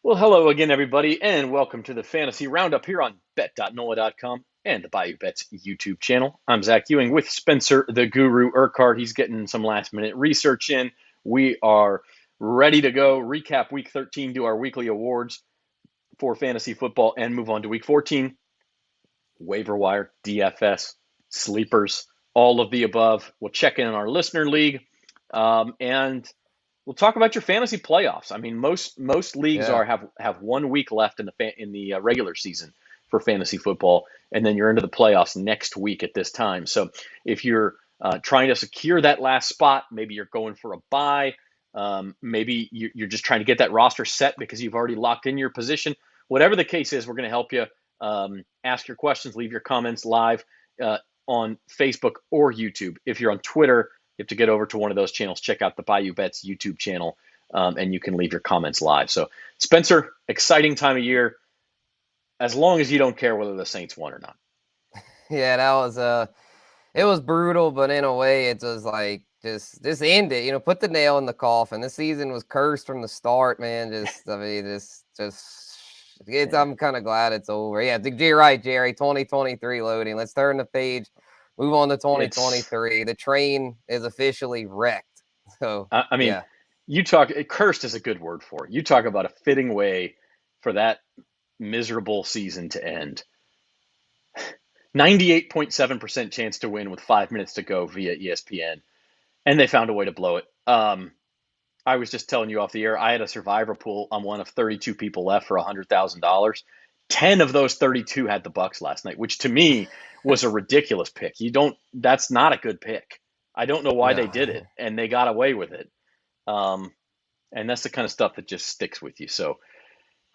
Well, hello again, everybody, and welcome to the Fantasy Roundup here on bet.nola.com and the Bayou Bets YouTube channel. I'm Zach Ewing with Spencer the Guru Urquhart. He's getting some last-minute research in. We are ready to go, recap Week 13, do our weekly awards for fantasy football, and move on to Week 14. Waiver wire, DFS, sleepers, all of the above. We'll check in on our listener league, and we'll talk about your fantasy playoffs. I mean, most leagues Yeah. have 1 week left in the regular season for fantasy football, and then you're into the playoffs next week at this time. So if you're trying to secure that last spot, maybe you're going for a bye, maybe you're just trying to get that roster set because you've already locked in your position. Whatever the case is, we're going to help you. Ask your questions, leave your comments live on Facebook or YouTube. If you're on Twitter, you have to get over to one of those channels, check out the Bayou Bets YouTube channel, and you can leave your comments live. So, Spencer, exciting time of year, as long as you don't care whether the Saints won or not. Yeah, that was it was brutal, but in a way it was like just end it, put the nail in the coffin. The season was cursed from the start, man. I'm kind of glad it's over. Yeah, you're right, Jerry. 2023 loading. Let's turn the page, move on to 2023. The train is officially wrecked. So I mean, yeah. cursed is a good word for it. You talk about a fitting way for that miserable season to end. 98.7% chance to win with 5 minutes to go via ESPN, and they found a way to blow it. I was just telling you off the air, I had a survivor pool on one of 32 people left for $100,000. 10 of those 32 had the Bucks last night, which to me was a ridiculous pick. That's not a good pick. I don't know why they No. did it, and they got away with it. And that's the kind of stuff that just sticks with you. So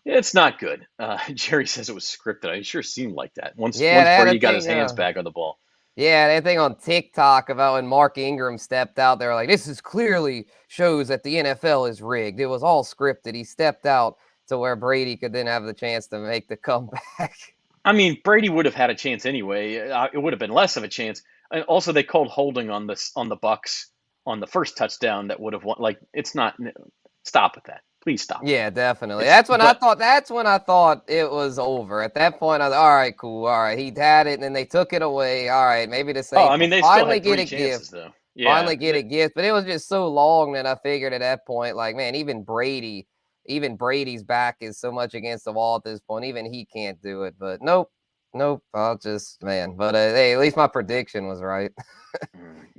it's not good. Jerry says it was scripted. It sure seemed like that. Once Yeah, once they had a Brady got his thing. hands back on the ball. Yeah, that thing on TikTok about when Mark Ingram stepped out, they were like, this is clearly shows that the NFL is rigged. It was all scripted. He stepped out to where Brady could then have the chance to make the comeback. I mean, Brady would have had a chance anyway. It would have been less of a chance. And also, they called holding on the Bucks on the first touchdown that would have won. Like, it's not. Stop with that. Please stop with Yeah, that. definitely. It's but That's when I thought it was over. At that point, I was all right, cool. All right. He had it and then they took it away. All right, maybe the oh, Saints I will mean, they still finally had get three a gift. chances though. Yeah, Finally get a gift. But it was just so long that I figured at that point, like, man, even Brady's back is so much against the wall at this point. Even he can't do it. But nope. I'll just, man. But hey, at least my prediction was right.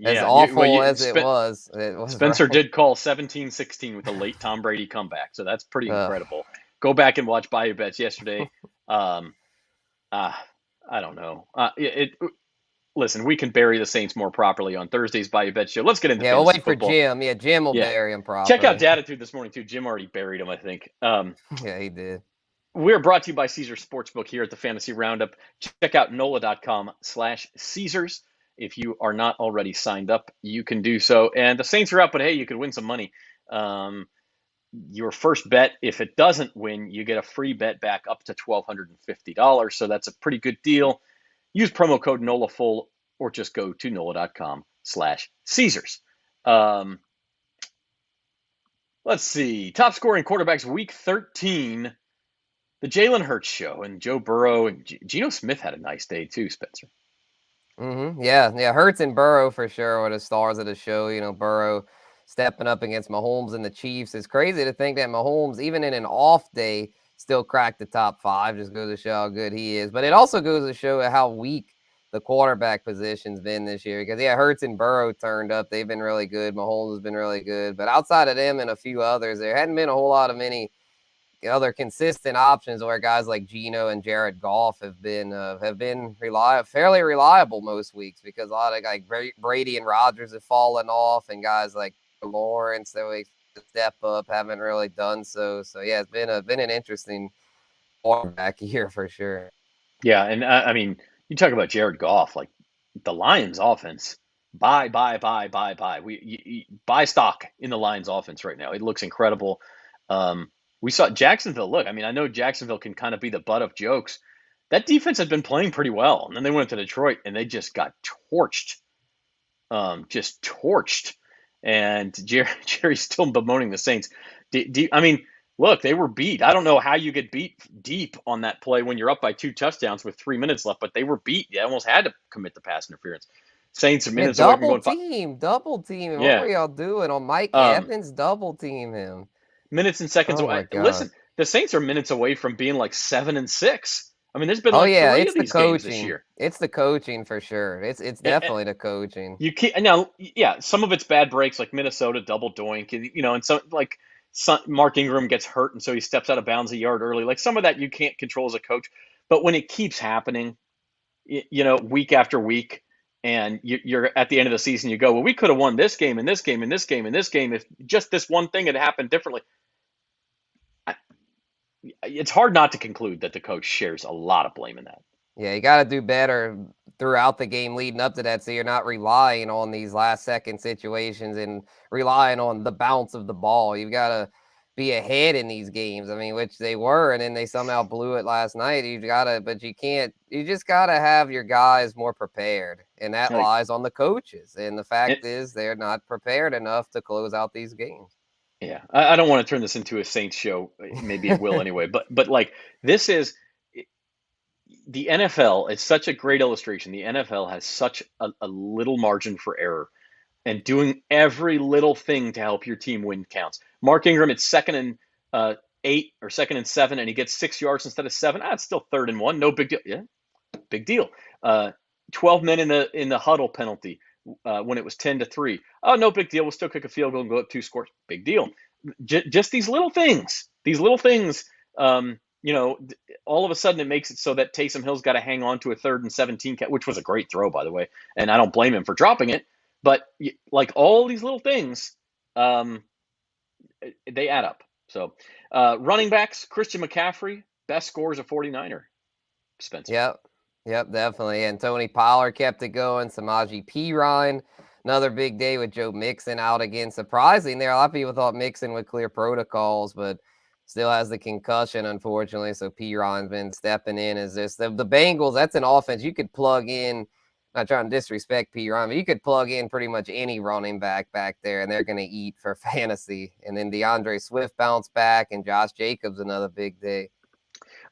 As yeah. awful as it was Spencer right. did call 17-16 with a late Tom Brady comeback, so that's pretty Uh, incredible. Go back and watch Bayou Bets yesterday. Um, uh, I don't know. Listen, we can bury the Saints more properly on Thursday's Bayou Bet show. Let's get into yeah, we'll fantasy wait for football. Jim. Yeah, Jim will Yeah, bury him check out properly. Datitude this morning too. Jim already buried him, I think. Yeah, he did. We're brought to you by Caesars Sportsbook here at the Fantasy Roundup. Check out NOLA.com/Caesars. If you are not already signed up, you can do so. And the Saints are up, but hey, you could win some money. Your first bet, if it doesn't win, you get a free bet back up to $1,250. So that's a pretty good deal. Use promo code NOLAFULL or just go to NOLA.com/Caesars. Let's see. Top scoring quarterbacks week 13. The Jalen Hurts show and Joe Burrow and Geno Smith had a nice day too, Spencer. Yeah. Hurts and Burrow for sure were the stars of the show. Burrow stepping up against Mahomes and the Chiefs. It's crazy to think that Mahomes, even in an off day, still cracked the top five. Just goes to show how good he is. But it also goes to show how weak the quarterback position's been this year. Because Hurts and Burrow turned up. They've been really good. Mahomes has been really good. But outside of them and a few others, there hadn't been a whole lot of many other consistent options where guys like Geno and Jared Goff have been fairly reliable most weeks, because a lot of like Brady and Rodgers have fallen off, and guys like Lawrence that we step up haven't really done so. So yeah, it's been an interesting quarterback year for sure. Yeah, and I mean, you talk about Jared Goff, like the Lions offense. Buy. Buy stock in the Lions offense right now. It looks incredible. We saw Jacksonville. Look, I mean, I know Jacksonville can kind of be the butt of jokes. That defense had been playing pretty well, and then they went to Detroit and they just got torched, just torched. And Jerry's still bemoaning the Saints. I mean, look, they were beat. I don't know how you get beat deep on that play when you're up by 2 touchdowns with 3 minutes left, but they were beat. You almost had to commit the pass interference. Saints are Yeah, minutes away from going five. double team. What Yeah. were y'all doing on Mike Um, Evans? Double team him. Minutes and seconds Oh away. my god. Listen, the Saints are minutes away from being like 7-6. I mean, there's been Oh like yeah, three of it's the these games this coaching. year. It's the coaching for sure. It's definitely the coaching. You can't now. Yeah, some of it's bad breaks, like Minnesota double doink, and and so like Mark Ingram gets hurt, and so he steps out of bounds a yard early. Like some of that you can't control as a coach, but when it keeps happening, week after week, and you're at the end of the season, you go, well, we could have won this game and this game and this game and this game if just this one thing had happened differently. It's hard not to conclude that the coach shares a lot of blame in that. Yeah, you got to do better throughout the game leading up to that, so you're not relying on these last second situations and relying on the bounce of the ball. You've got to be ahead in these games. I mean, which they were, and then they somehow blew it last night. You got to, but you can't. You just got to have your guys more prepared, and that Like, lies on the coaches. And the fact it, is, they're not prepared enough to close out these games. yeah, I don't want to turn this into a Saints show. Maybe it will anyway. But like this is the NFL is such a great illustration. The NFL has such a little margin for error, and doing every little thing to help your team win counts. Mark Ingram, it's 2nd and 8 or 2nd and 7, and he gets 6 yards instead of 7. It's still 3rd and 1. No big deal. Yeah, big deal. 12 men in the huddle penalty when it was 10-3. Oh, no big deal. We'll still kick a field goal and go up 2 scores. Big deal. Just these little things. These little things. All of a sudden it makes it so that Taysom Hill's got to hang on to a 3rd and 17, which was a great throw, by the way, and I don't blame him for dropping it. But like all these little things, they add up. So running backs, Christian McCaffrey, best scores a 49er. Spencer. Yep. Yep, definitely. And Tony Pollard kept it going. Samaje Perine, another big day with Joe Mixon out again. Surprising there. A lot of people thought Mixon would clear protocols, but still has the concussion, unfortunately. So Perine's been stepping in as this. The Bengals, that's an offense you could plug in. Not trying to disrespect Perine, but you could plug in pretty much any running back there, and they're going to eat for fantasy. And then DeAndre Swift bounced back, and Josh Jacobs, another big day.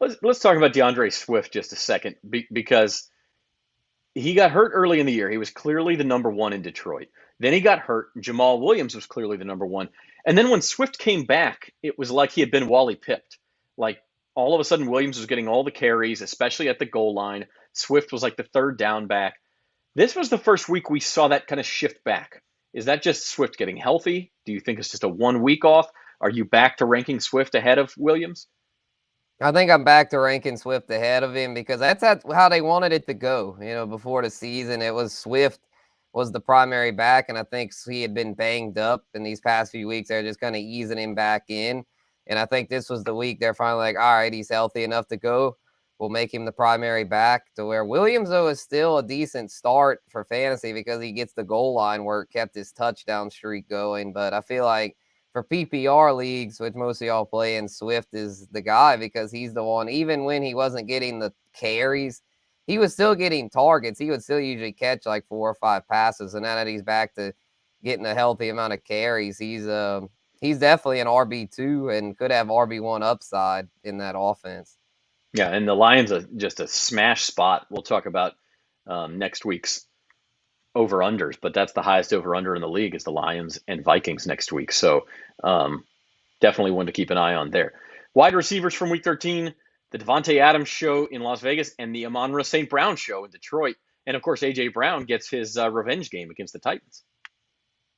Let's talk about DeAndre Swift just a second because he got hurt early in the year. He was clearly the number one in Detroit. Then he got hurt. Jamal Williams was clearly the number one. And then when Swift came back, it was like he had been Wally pipped. Like all of a sudden, Williams was getting all the carries, especially at the goal line. Swift was like the third down back. This was the first week we saw that kind of shift back. Is that just Swift getting healthy? Do you think it's just a 1 week off? Are you back to ranking Swift ahead of Williams? I think I'm back to ranking Swift ahead of him because that's how they wanted it to go. Before the season, it was Swift was the primary back, and I think he had been banged up in these past few weeks. They're just kind of easing him back in, and I think this was the week they're finally like, all right, he's healthy enough to go. We'll make him the primary back. To where Williams, though, is still a decent start for fantasy because he gets the goal line work, kept his touchdown streak going. But I feel like for PPR leagues, which most of y'all play in, Swift is the guy because he's the one, even when he wasn't getting the carries, he was still getting targets. He would still usually catch like 4 or 5 passes. And now that he's back to getting a healthy amount of carries, he's definitely an RB2 and could have RB1 upside in that offense. Yeah, and the Lions are just a smash spot. We'll talk about next week's over-unders, but that's the highest over-under in the league is the Lions and Vikings next week. So definitely one to keep an eye on there. Wide receivers from Week 13, the Devontae Adams show in Las Vegas and the Amon-Ra St. Brown show in Detroit. And, of course, A.J. Brown gets his revenge game against the Titans.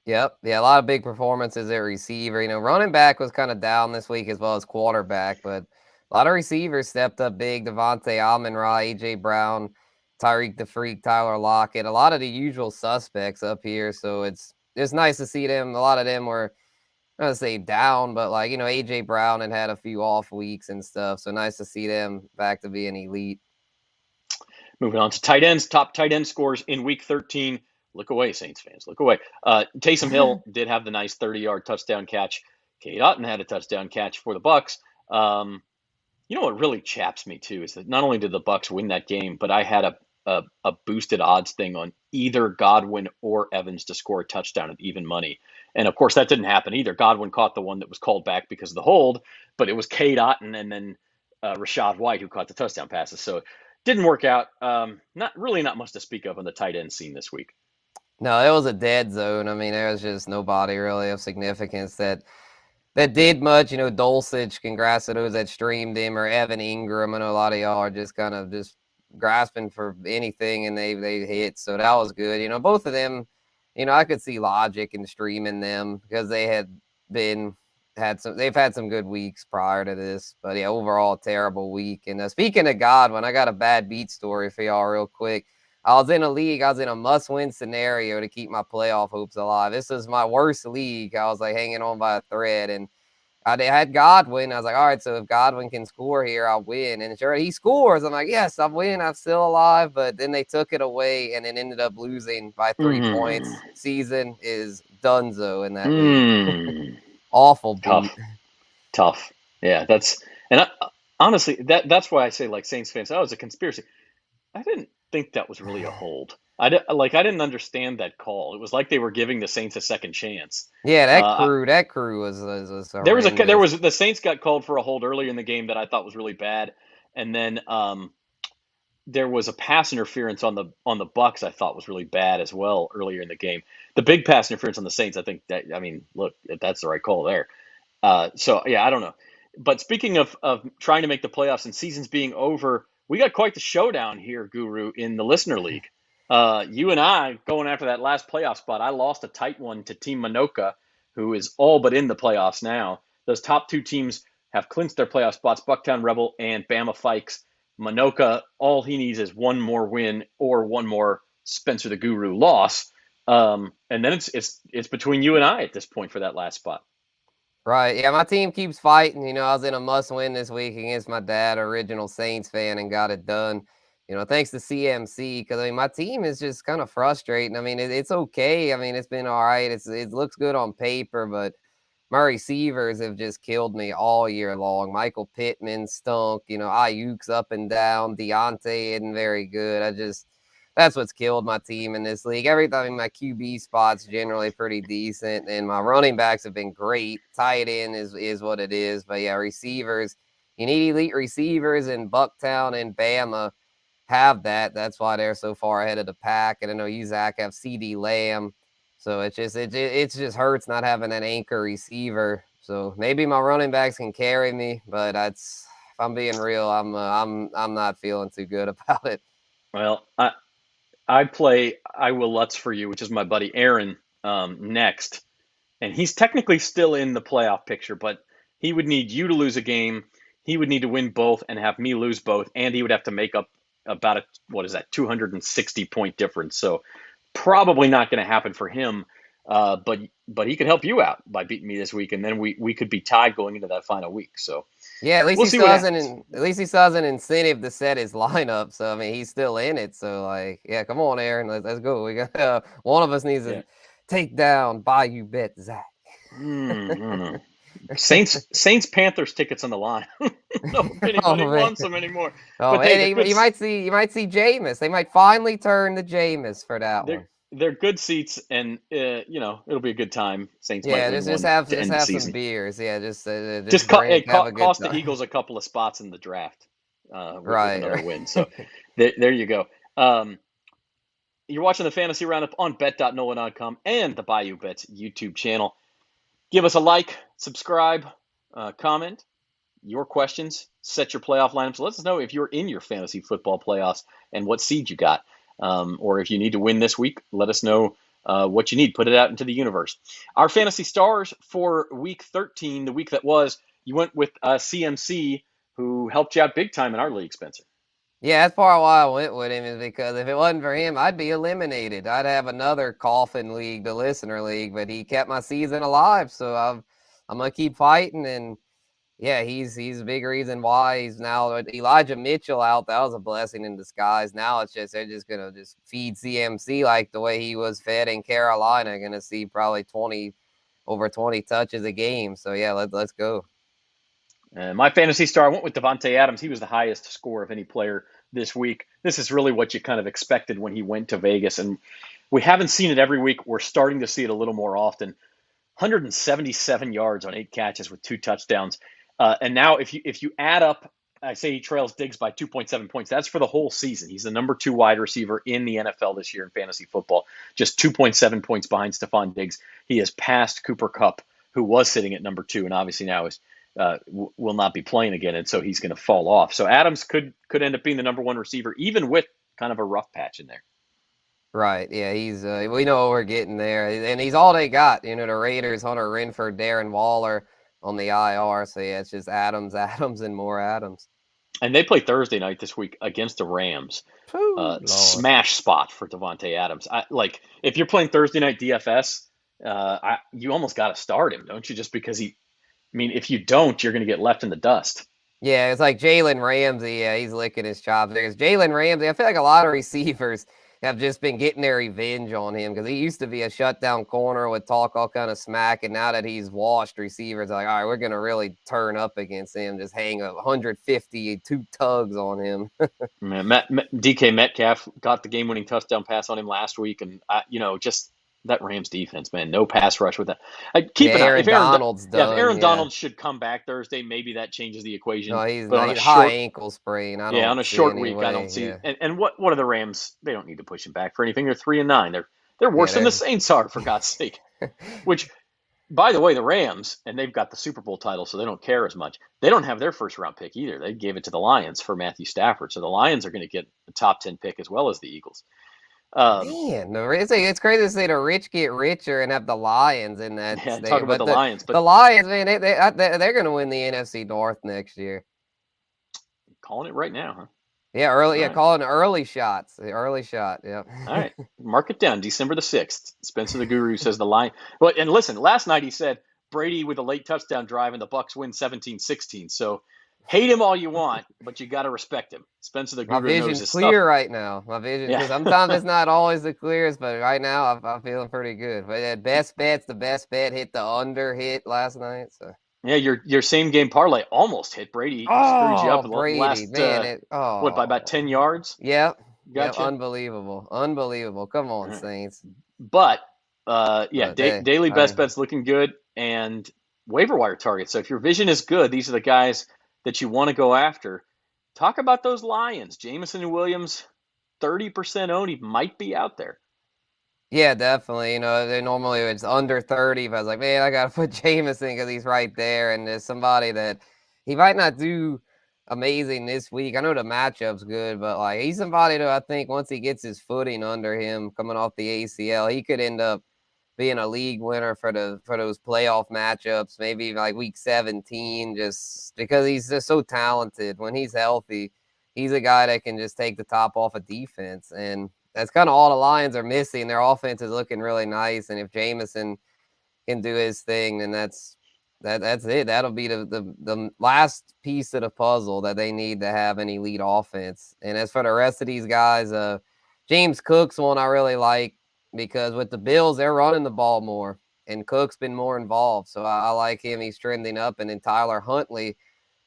Yep. Yeah, a lot of big performances at receiver. Running back was kind of down this week as well as quarterback, but a lot of receivers stepped up big. Devontae, Amon-Ra, A.J. Brown, Tyreek the Freak, Tyler Lockett, a lot of the usual suspects up here. So it's nice to see them. A lot of them were, I'm not going to say down, but like, A.J. Brown had a few off weeks and stuff. So nice to see them back to being elite. Moving on to tight ends, top tight end scores in Week 13. Look away, Saints fans. Look away. Taysom Hill did have the nice 30-yard touchdown catch. Kate Otten had a touchdown catch for the Bucs. What really chaps me too is that not only did the Bucs win that game, but I had a boosted odds thing on either Godwin or Evans to score a touchdown at even money, And of course, that didn't happen either. Godwin caught the one that was called back because of the hold, but it was Cade Otton and then Rashad White who caught the touchdown passes. So it didn't work out. Not much to speak of on the tight end scene this week. No, it was a dead zone. I mean, there was just nobody really of significance that did much. Dulcich, congrats to those that streamed him, or Evan Ingram. I know a lot of y'all are just kind of just grasping for anything, and they hit. So that was good. Both of them, I could see logic in streaming them because they've had some good weeks prior to this. But yeah, overall, terrible week. And speaking of Godwin, I got a bad beat story for y'all real quick. I was in a must-win scenario to keep my playoff hopes alive. This was my worst league. I was like hanging on by a thread, and I had Godwin. I was like, all right, so if Godwin can score here, I'll win. And sure, he scores. I'm like, yes, I win. I'm still alive. But then they took it away, and it ended up losing by 3 points. Season is donezo in that league. Awful beat. Tough. Yeah, honestly, that's why I say, like, Saints fans, oh, it's a conspiracy. I didn't think that was really a hold. I didn't understand that call. It was like they were giving the Saints a second chance. Yeah, that crew was horrendous. The Saints got called for a hold earlier in the game that I thought was really bad, and then there was a pass interference on the Bucks I thought was really bad as well earlier in the game. The big pass interference on the Saints, I think look, that's the right call there. So yeah, I don't know. But speaking of trying to make the playoffs and seasons being over, we got quite the showdown here, Guru, in the listener league. You and I going after that last playoff spot. I lost a tight one to Team Manoka, who is all but in the playoffs now. Those top two teams have clinched their playoff spots, Bucktown Rebel and Bama Fikes. Manoka, all he needs is one more win or one more Spencer the Guru loss. And then it's between you and I at this point for that last spot. Right. Yeah, my team keeps fighting. I was in a must-win this week against my dad, original Saints fan, and got it done. Thanks to CMC, because my team is just kind of frustrating. It's okay. It's been all right. It looks good on paper, but my receivers have just killed me all year long. Michael Pittman stunk. Ayuk's up and down. Deontay isn't very good. That's what's killed my team in this league. Everything, my QB spot's generally pretty decent, and my running backs have been great. Tight end is what it is. But yeah, receivers, you need elite receivers, and Bucktown and Bama have that. That's why they're so far ahead of the pack. And I know you, Zach, have CD Lamb. So it just hurts not having an anchor receiver. So maybe my running backs can carry me, but if I'm being real, I'm not feeling too good about it. Well, I play I Will Lutz for You, which is my buddy Aaron, next. And he's technically still in the playoff picture, but he would need you to lose a game. He would need to win both and have me lose both. And he would have to make up about 260 point difference. So probably not going to happen for him. But he could help you out by beating me this week. And then we could be tied going into that final week. So yeah, at least we'll he still has an incentive to set his lineup. So he's still in it. So yeah, come on, Aaron, let's go. We got one of us needs to take down Bayou Bet Zach. No. Saints Panthers tickets on the line. Nobody wants them anymore. Oh, but you might see Jameis. They might finally turn to Jameis for that one. They're good seats, and it'll be a good time. Saints might win just one have to end the season. Some beers. Yeah, just cost the Eagles a couple of spots in the draft. With another win. So there you go. You're watching the Fantasy Roundup on bet.NOLA.com and the Bayou Bets YouTube channel. Give us a like, subscribe, comment your questions, set your playoff lineups. Let us know if you're in your fantasy football playoffs and what seed you got. Or if you need to win this week, let us know what you need. Put it out into the universe. Our fantasy stars for week 13, the week that was, you went with CMC, who helped you out big time in our league, Spencer. Yeah, that's part of why I went with him, is because if it wasn't for him, I'd be eliminated. I'd have another coffin league, the listener league, but he kept my season alive. So I'm going to keep fighting. And yeah, he's a big reason why he's now Elijah Mitchell out. That was a blessing in disguise. Now they're just going to just feed CMC like the way he was fed in Carolina. Going to see probably over 20 touches a game. So yeah, let's go. My fantasy star, I went with Devontae Adams. He was the highest score of any player this week. This is really what you kind of expected when he went to Vegas. And we haven't seen it every week. We're starting to see it a little more often. 177 yards on 8 catches with 2 touchdowns. And now if you add up, I say he trails Diggs by 2.7 points. That's for the whole season. He's the number 2 wide receiver in the NFL this year in fantasy football, just 2.7 points behind Stephon Diggs. He has passed Cooper Kupp, who was sitting at number 2, and obviously now will not be playing again, and so he's going to fall off. So Adams could end up being the number 1 receiver, even with kind of a rough patch in there. Right. Yeah, he's we know what we're getting there. And he's all they got. The Raiders, Hunter Renfrow, Darren Waller on the IR. So yeah, it's just Adams, and more Adams. And they play Thursday night this week against the Rams. Smash spot for Davante Adams. If you're playing Thursday night DFS, you almost got to start him, don't you? Just because if you don't, you're going to get left in the dust. Yeah, it's like Jalen Ramsey. Yeah, he's licking his chops. There's Jalen Ramsey. I feel like a lot of receivers have just been getting their revenge on him because he used to be a shutdown corner, would talk all kind of smack, and now that he's washed, receivers are like, all right, we're going to really turn up against him, just hang 150, 2 tugs on him. Man, DK Metcalf got the game-winning touchdown pass on him last week, and just that Rams defense, man, no pass rush with that. Keep an eye. If Aaron Donald should come back Thursday, maybe that changes the equation. No, he's on a high ankle sprain. On a short week, I don't see. Yeah. And what are the Rams? They don't need to push him back for anything. They're 3-9. They're worse than the Saints are, for God's sake. Which, by the way, the Rams, and they've got the Super Bowl title, so they don't care as much. They don't have their first-round pick either. They gave it to the Lions for Matthew Stafford, so the Lions are going to get a top 10 pick as well as the Eagles. Man, it's crazy to say the rich get richer and have the Lions in that state. Talk about the Lions. But the Lions, man, they're going to win the NFC North next year. Calling it right now, huh? Yeah, early. Right. Calling early shots. The early shot. Yeah. All right, mark it down. December the 6th. Spencer the Guru says the Lions. Well, and listen, last night he said Brady with a late touchdown drive and the Bucs win 17-16. So. Hate him all you want, but you got to respect him. Spencer the Guru knows his stuff. My vision's clear right now. My vision, sometimes it's not always the clearest, but right now I'm feeling pretty good. But best bet's the best bet. Hit the under hit last night. So yeah, your same game parlay almost hit. Brady screwed you up last by about 10 yards. Yep. Gotcha. Yep, unbelievable. Come on, Saints. But daily best bet's looking good, and waiver wire targets. So if your vision is good, these are the guys that you want to go after. Talk about those Lions. Jameson and Williams, 30% owned. He might be out there. Yeah, definitely. They normally it's under 30. But I was like, man, I got to put Jameson because he's right there. And there's somebody that he might not do amazing this week. I know the matchup's good, but he's somebody that I think once he gets his footing under him coming off the ACL, he could end up being a league winner for those playoff matchups, maybe like week 17, just because he's just so talented. When he's healthy, he's a guy that can just take the top off of defense. And that's kind of all the Lions are missing. Their offense is looking really nice. And if Jameson can do his thing, then that's it. That'll be the last piece of the puzzle that they need to have an elite offense. And as for the rest of these guys, James Cook's one I really like, because with the Bills, they're running the ball more, and Cook's been more involved. So I like him. He's trending up. And then Tyler Huntley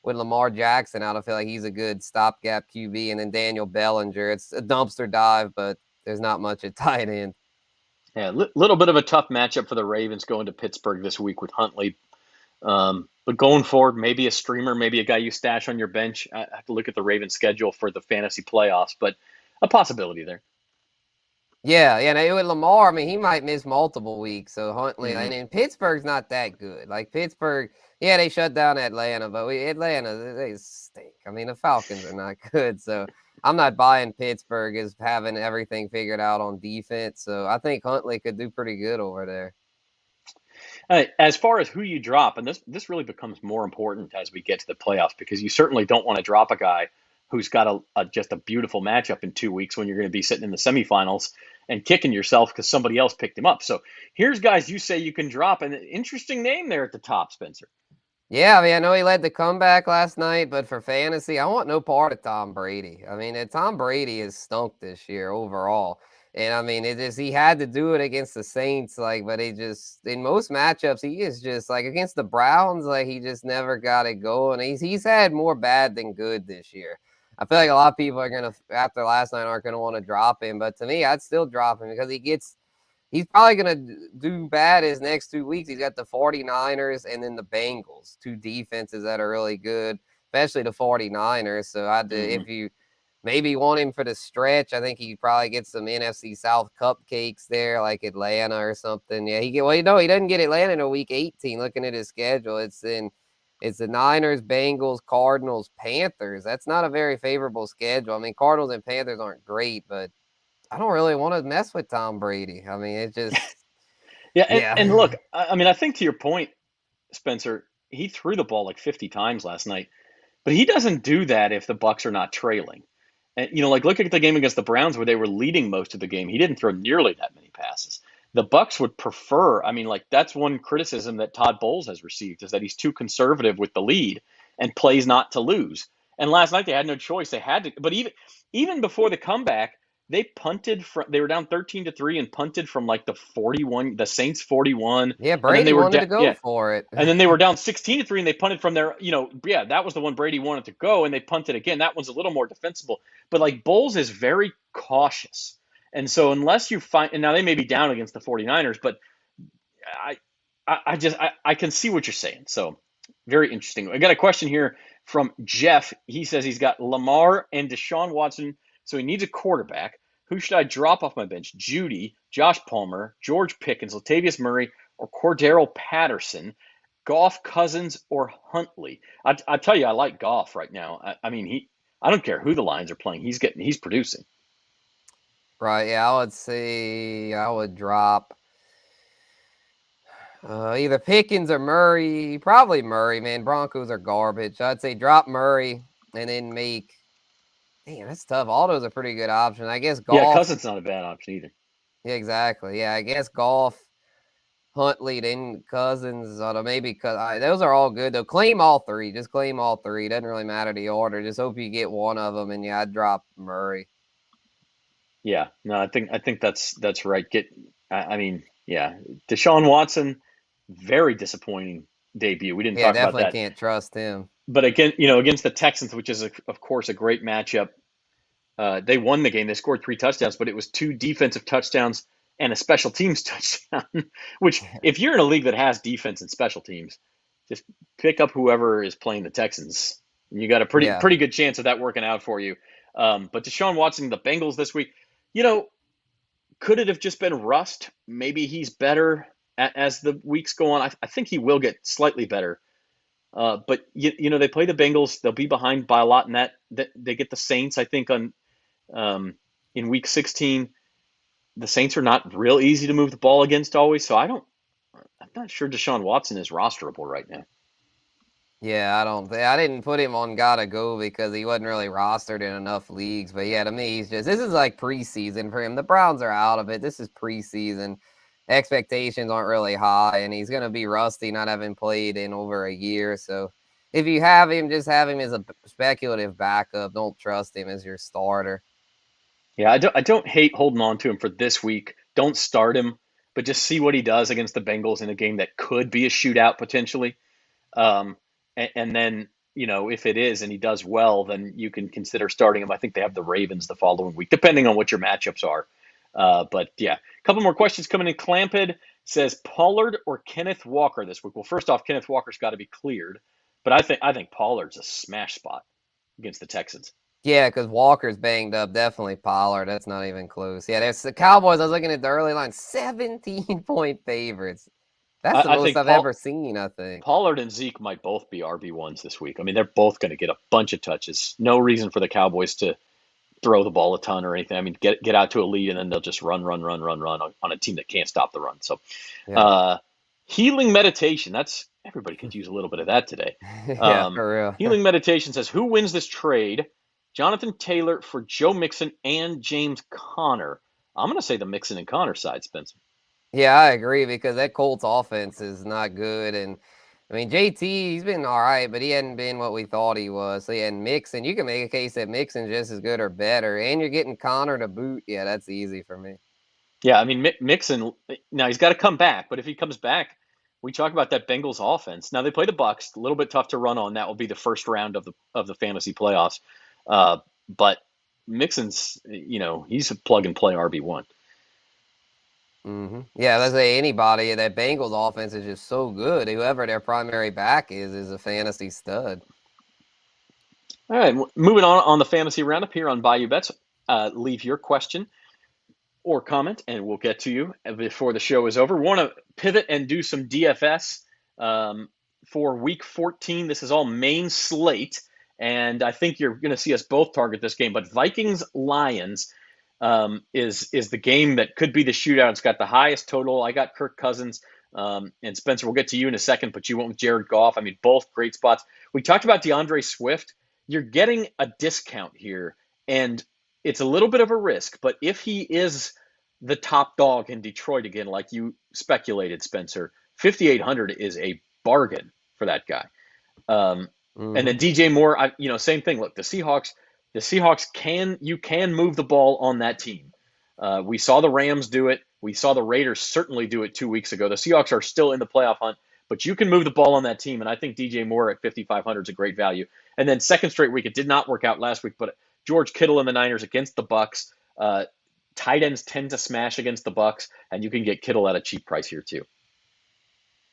with Lamar Jackson out, I feel like he's a good stopgap QB. And then Daniel Bellinger. It's a dumpster dive, but there's not much at tight end. Yeah, little bit of a tough matchup for the Ravens going to Pittsburgh this week with Huntley. But going forward, maybe a streamer, maybe a guy you stash on your bench. I have to look at the Ravens schedule for the fantasy playoffs, but a possibility there. Yeah, and with Lamar, I mean, he might miss multiple weeks. So Huntley, and Pittsburgh's not that good. Like Pittsburgh, yeah, they shut down Atlanta, but Atlanta, they stink. I mean, the Falcons are not good. So I'm not buying Pittsburgh as having everything figured out on defense. So I think Huntley could do pretty good over there. As far as who you drop, and this really becomes more important as we get to the playoffs, because you certainly don't want to drop a guy who's got just a beautiful matchup in 2 weeks when you're going to be sitting in the semifinals and kicking yourself because somebody else picked him up. So here's guys you say you can drop, and an interesting name there at the top, Spencer. Yeah, I mean, I know he led the comeback last night, but for fantasy, I want no part of Tom Brady. I mean, Tom Brady has stunk this year overall. And I mean, he had to do it against the Saints, but he just, in most matchups, he is just against the Browns, he just never got it going. He's had more bad than good this year. I feel like a lot of people are going to, after last night, aren't going to want to drop him. But to me, I'd still drop him because he gets he's probably going to do bad his next 2 weeks. He's got the 49ers and then the Bengals, two defenses that are really good, especially the 49ers. So if you maybe want him for the stretch, I think he probably gets some NFC South cupcakes there, like Atlanta or something. Yeah, he doesn't get Atlanta in week 18. Looking at his schedule, it's the Niners, Bengals, Cardinals, Panthers. That's not a very favorable schedule. I mean, Cardinals and Panthers aren't great, but I don't really want to mess with Tom Brady. I mean, it just And look, I mean, I think to your point, Spencer, he threw the ball like 50 times last night, but he doesn't do that if the Bucs are not trailing. And like look at the game against the Browns where they were leading most of the game. He didn't throw nearly that many passes. The Bucs would prefer. I mean, like that's one criticism that Todd Bowles has received is that he's too conservative with the lead and plays not to lose. And last night they had no choice. They had to. But even before the comeback, they punted from. They were down 13-3 and punted from like the 41, the Saints 41. Yeah, And then Brady they were wanted to go for it. and then they were down 16-3 and they punted from there. That was the one Brady wanted to go and they punted again. That one's a little more defensible. But like Bowles is very cautious. And so unless you find, and now they may be down against the 49ers, but I can see what you're saying. So very interesting. I got a question here from Jeff. He says he's got Lamar and Deshaun Watson, so he needs a quarterback. Who should I drop off my bench? Judy, Josh Palmer, George Pickens, Latavius Murray, or Cordero Patterson? Goff, Cousins, or Huntley? I tell you, I like Goff right now. I mean, I don't care who the Lions are playing. He's producing. Right. Yeah, I would say I would drop either Pickens or Murray. Probably Murray, man. Broncos are garbage. I'd say drop Murray and then make. Damn, that's tough. All those are pretty good options. I guess Goff. Yeah, Cousins not a bad option either. Yeah, exactly. Yeah, I guess Goff, Huntley, then Cousins. Maybe those are all good though. Claim all three. Just claim all three. Doesn't really matter the order. Just hope you get one of them. And yeah, I'd drop Murray. Yeah, no, I think that's right. Deshaun Watson, very disappointing debut. We didn't talk about that. Definitely can't trust him. But again, against the Texans, which is of course a great matchup, they won the game. They scored 3 touchdowns, but it was 2 defensive touchdowns and a special teams touchdown. Which, if you're in a league that has defense and special teams, just pick up whoever is playing the Texans. And you got a pretty good chance of that working out for you. But Deshaun Watson, the Bengals this week, could it have just been rust? Maybe he's better as the weeks go on. I think he will get slightly better. But they play the Bengals. They'll be behind by a lot in that they get the Saints. I think in week 16, the Saints are not real easy to move the ball against always. So I'm not sure Deshaun Watson is rosterable right now. Yeah, I didn't put him on gotta go because he wasn't really rostered in enough leagues. But yeah, to me, this is like preseason for him. The Browns are out of it. This is preseason. Expectations aren't really high, and he's going to be rusty, not having played in over a year. So if you have him, just have him as a speculative backup. Don't trust him as your starter. Yeah, I don't hate holding on to him for this week. Don't start him, but just see what he does against the Bengals in a game that could be a shootout potentially. And then, if it is and he does well, then you can consider starting him. I think they have the Ravens the following week, depending on what your matchups are. But yeah, a couple more questions coming in. Clamped says Pollard or Kenneth Walker this week. Well, first off, Kenneth Walker's got to be cleared, but I think Pollard's a smash spot against the Texans. Yeah, because Walker's banged up. Definitely Pollard. That's not even close. Yeah, there's the Cowboys. I was looking at the early line, 17-point favorites. That's the most I've ever seen, I think. Pollard and Zeke might both be RB1s this week. I mean, they're both going to get a bunch of touches. No reason for the Cowboys to throw the ball a ton or anything. I mean, get out to a lead and then they'll just run on a team that can't stop the run. So, healing meditation. Everybody could use a little bit of that today. For real. Healing meditation says, who wins this trade? Jonathan Taylor for Joe Mixon and James Conner. I'm going to say the Mixon and Conner side, Spencer. Yeah, I agree because that Colts offense is not good. And I mean, JT, he's been all right, but he hadn't been what we thought he was. So yeah, and Mixon, you can make a case that Mixon's just as good or better. And you're getting Conner to boot. Yeah, that's easy for me. Yeah, I mean, Mixon, now he's got to come back. But if he comes back, we talk about that Bengals offense. Now they play the Bucs, a little bit tough to run on. That will be the first round of the fantasy playoffs. But Mixon's, he's a plug and play RB1. Yeah, let's say anybody, that Bengals offense is just so good. Whoever their primary back is a fantasy stud. All right, moving on the fantasy roundup here on Bayou Bets. Leave your question or comment, and we'll get to you before the show is over. We want to pivot and do some DFS for Week 14. This is all main slate, and I think you're going to see us both target this game. But Vikings Lions is the game that could be the shootout. It's got the highest total. I got Kirk Cousins. And Spencer, we'll get to you in a second, but you went with Jared Goff. I mean, both great spots. We talked about DeAndre Swift. You're getting a discount here, and it's a little bit of a risk, but if he is the top dog in Detroit again, like you speculated, Spencer, 5,800 is a bargain for that guy. And then DJ Moore, same thing. Look, the Seahawks can move the ball on that team. We saw the Rams do it. We saw the Raiders certainly do it 2 weeks ago. The Seahawks are still in the playoff hunt, but you can move the ball on that team, and I think DJ Moore at 5,500 is a great value. And then second straight week, it did not work out last week, but George Kittle and the Niners against the Bucks. Tight ends tend to smash against the Bucks, and you can get Kittle at a cheap price here too.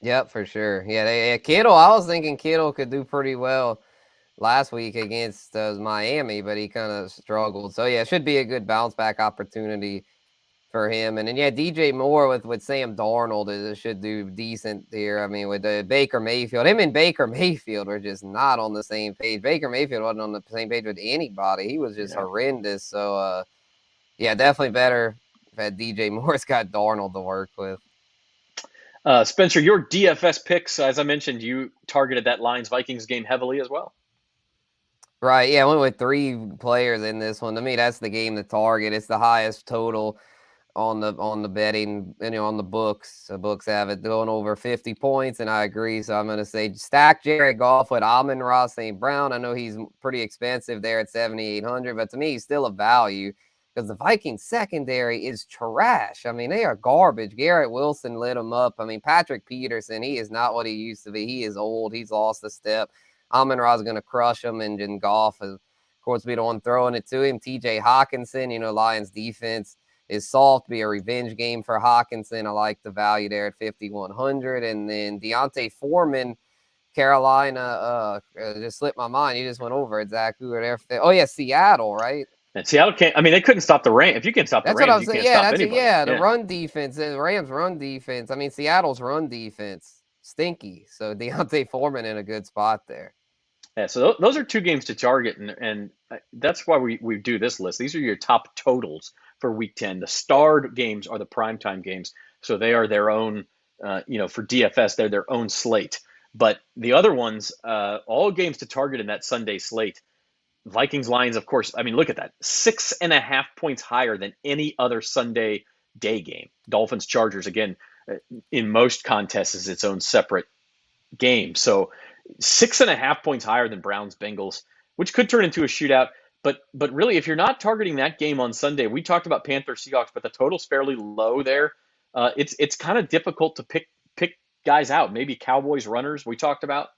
Yep, for sure. Yeah, Kittle. I was thinking Kittle could do pretty well last week against Miami, but he kind of struggled. So yeah, it should be a good bounce back opportunity for him. And then yeah, DJ Moore with Sam Darnold should do decent here. I mean, with Baker Mayfield, him and Baker Mayfield are just not on the same page. Baker Mayfield wasn't on the same page with anybody. He was just horrendous. So yeah, definitely better that DJ Moore's got Darnold to work with. Spencer, your DFS picks, as I mentioned, you targeted that Lions-Vikings game heavily as well. Right, yeah, I went with 3 players in this one. To me, that's the game to target. It's the highest total on the betting, on the books. The books have it going over 50 points, and I agree. So I'm going to say stack Jared Goff with Amon-Ra St. Brown. I know he's pretty expensive there at 7,800, but to me, he's still a value because the Vikings secondary is trash. I mean, they are garbage. Garrett Wilson lit them up. I mean, Patrick Peterson, he is not what he used to be. He is old. He's lost a step. Amon-Ra is going to crush him, and then Goff, of course, be the one throwing it to him. TJ Hawkinson, Lions defense is soft, be a revenge game for Hawkinson. I like the value there at 5,100. And then Deontay Foreman, Carolina, just slipped my mind. You just went over it, Zach. Who are there? Oh, yeah, Seattle, right? And Seattle can't. I mean, they couldn't stop the Rams. If you can't stop the Rams, you can't stop anybody. The run defense, the Rams' run defense. I mean, Seattle's run defense, stinky. So Deontay Foreman in a good spot there. Yeah, so those are 2 games to target, and that's why we do this list. These are your top totals for Week 10. The starred games are the primetime games, so they are their own. For DFS, they're their own slate. But the other ones, all games to target in that Sunday slate. Vikings Lions, of course. I mean, look at that, 6.5 points higher than any other Sunday day game. Dolphins Chargers, again, in most contests is its own separate game. So 6.5 points higher than Browns Bengals, which could turn into a shootout. But really, if you're not targeting that game on Sunday, we talked about Panthers Seahawks, but the total's fairly low there. It's kind of difficult to pick guys out. Maybe Cowboys runners we talked about.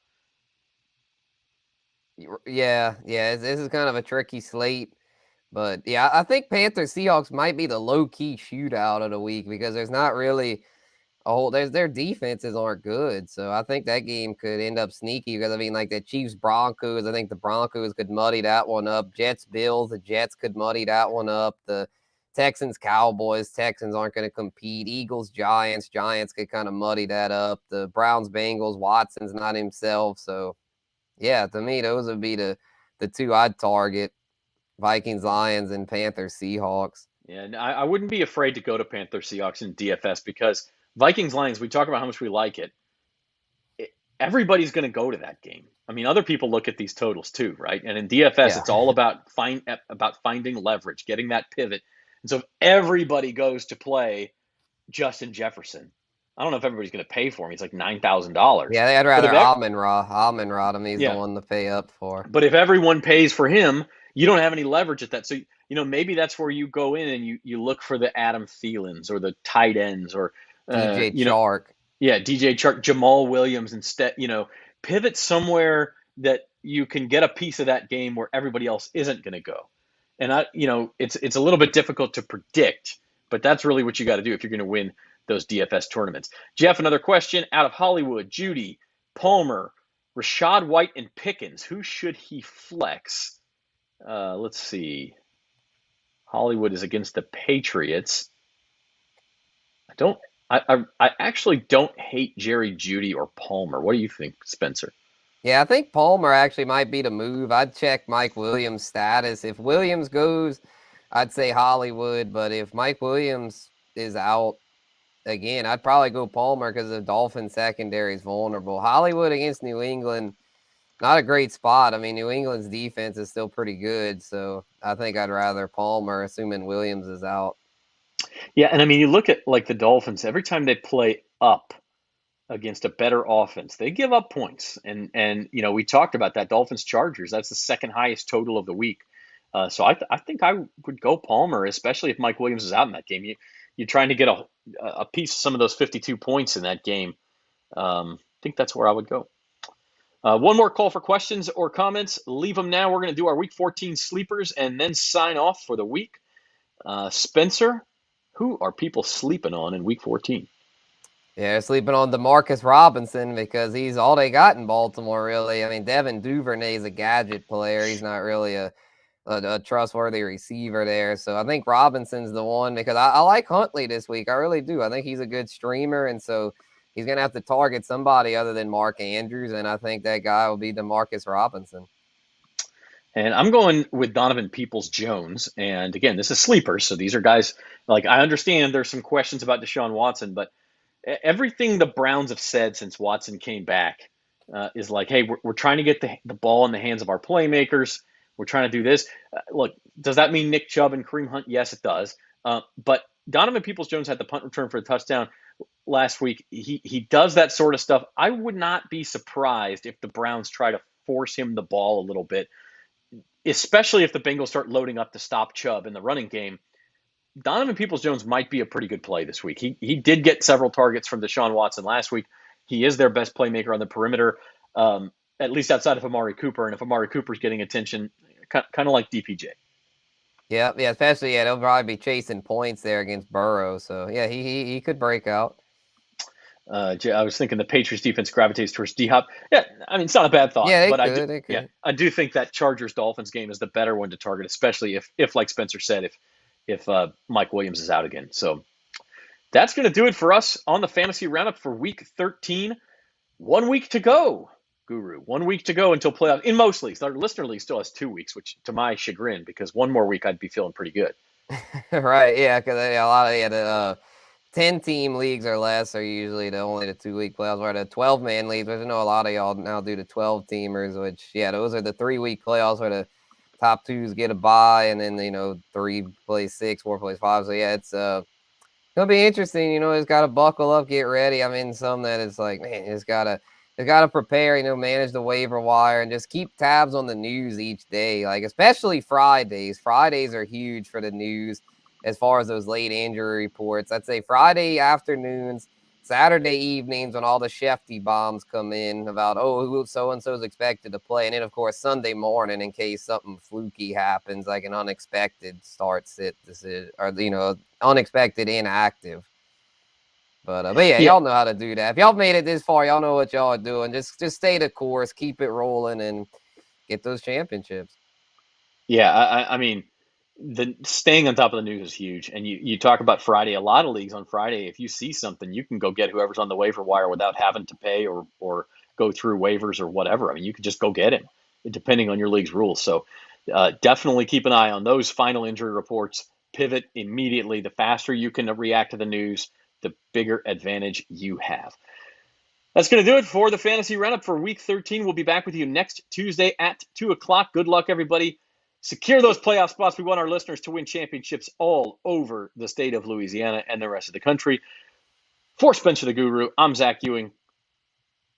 Yeah, this is kind of a tricky slate. But yeah, I think Panthers Seahawks might be the low key shootout of the week because there's not really their defenses aren't good. So I think that game could end up sneaky because I mean, like the Chiefs Broncos, I think the Broncos could muddy that one up. Jets Bills, the Jets could muddy that one up. The Texans Cowboys, Texans aren't going to compete. Eagles Giants could kind of muddy that up. The Browns Bengals, Watson's not himself. So yeah, to me, those would be the 2 I'd target. Vikings, Lions, and Panthers, Seahawks. Yeah, and I wouldn't be afraid to go to Panthers, Seahawks in DFS because Vikings, Lions, we talk about how much we like it. Everybody's going to go to that game. I mean, other people look at these totals too, right? And in DFS, it's all about finding leverage, getting that pivot. And so if everybody goes to play Justin Jefferson, I don't know if everybody's going to pay for him. He's like $9,000. Yeah, I'd rather Amon-Ra. Amon-Ra to me is the one to pay up for. But if everyone pays for him, you don't have any leverage at that. So, maybe that's where you go in and you look for the Adam Thielens or the tight ends or DJ Chark. Yeah, DJ Chark, Jamal Williams instead. Pivot somewhere that you can get a piece of that game where everybody else isn't going to go. And it's a little bit difficult to predict, But that's really what you got to do if you're going to win those DFS tournaments. Jeff, another question out of Hollywood. Judy, Palmer, Rashad White, and Pickens. Who should he flex? Let's see. Hollywood is against the Patriots. I actually don't hate Jerry Judy or Palmer. What do you think, Spencer? Yeah, I think Palmer actually might be the move. I'd check Mike Williams' status. If Williams goes, I'd say Hollywood. But if Mike Williams is out again, I'd probably go Palmer because the Dolphins secondary is vulnerable. Hollywood against New England, not a great spot. I mean, New England's defense is still pretty good. So I think I'd rather Palmer, assuming Williams is out. Yeah, and I mean, you look at like the Dolphins, every time they play up against a better offense, they give up points. And we talked about that Dolphins Chargers. That's the second highest total of the week. So I think I would go Palmer, especially if Mike Williams is out in that game. You're trying to get a piece of some of those 52 points in that game. I think that's where I would go. One more call for questions or comments. Leave them now. We're going to do our Week 14 sleepers and then sign off for the week. Spencer, who are people sleeping on in Week 14? Yeah, sleeping on DeMarcus Robinson because he's all they got in Baltimore, really. I mean, Devin Duvernay is a gadget player. He's not really a trustworthy receiver there. So I think Robinson's the one because I like Huntley this week. I really do. I think he's a good streamer, and so he's going to have to target somebody other than Mark Andrews, and I think that guy will be DeMarcus Robinson. And I'm going with Donovan Peoples-Jones. And again, this is sleepers. So these are guys, like, I understand there's some questions about Deshaun Watson, but everything the Browns have said since Watson came back is like, hey, we're trying to get the ball in the hands of our playmakers. We're trying to do this. Look, does that mean Nick Chubb and Kareem Hunt? Yes, it does. But Donovan Peoples-Jones had the punt return for a touchdown last week. He does that sort of stuff. I would not be surprised if the Browns try to force him the ball a little bit, especially if the Bengals start loading up to stop Chubb in the running game. Donovan Peoples-Jones might be a pretty good play this week. He did get several targets from Deshaun Watson last week. He is their best playmaker on the perimeter, at least outside of Amari Cooper. And if Amari Cooper's getting attention, kind of like DPJ. Yeah, especially, they'll probably be chasing points there against Burrow. So, yeah, he could break out. I was thinking the Patriots defense gravitates towards D-Hop. Yeah, I mean, it's not a bad thought. Yeah, but they could. Yeah, I do think that Chargers-Dolphins game is the better one to target, especially if like Spencer said, if Mike Williams is out again. So that's going to do it for us on the Fantasy Roundup for Week 13. 1 week to go, Guru. 1 week to go until playoffs. In most leagues, our listener league still has 2 weeks, which to my chagrin, because one more week I'd be feeling pretty good. Right, yeah, because a lot of the 10-team leagues or less are usually only the 2-week playoffs, or the 12-man leagues, which I know a lot of y'all now do the 12-teamers, which, yeah, those are the 3-week playoffs where the top twos get a bye, and then, 3 plays 6, 4 plays 5. So, yeah, it's it'll be interesting. It's got to buckle up, get ready. I'm in some that it's like, man, it's got to prepare, manage the waiver wire and just keep tabs on the news each day, like especially Fridays. Fridays are huge for the news as far as those late injury reports. I'd say Friday afternoons, Saturday evenings when all the Shefty bombs come in about, who so-and-so is expected to play. And then, of course, Sunday morning in case something fluky happens, like an unexpected start-sit decision or, unexpected inactive. But yeah, y'all know how to do that. If y'all made it this far, y'all know what y'all are doing. Just stay the course, keep it rolling, and get those championships. Yeah, I mean, the staying on top of the news is huge. And you talk about Friday. A lot of leagues on Friday, if you see something, you can go get whoever's on the waiver wire without having to pay or go through waivers or whatever. I mean, you can just go get him, depending on your league's rules. So definitely keep an eye on those final injury reports. Pivot immediately. The faster you can react to the news, the bigger advantage you have. That's going to do it for the Fantasy Roundup for Week 13. We'll be back with you next Tuesday at 2 o'clock. Good luck, everybody. Secure those playoff spots. We want our listeners to win championships all over the state of Louisiana and the rest of the country. For Spencer the Guru, I'm Zach Ewing.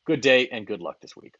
Good day and good luck this week.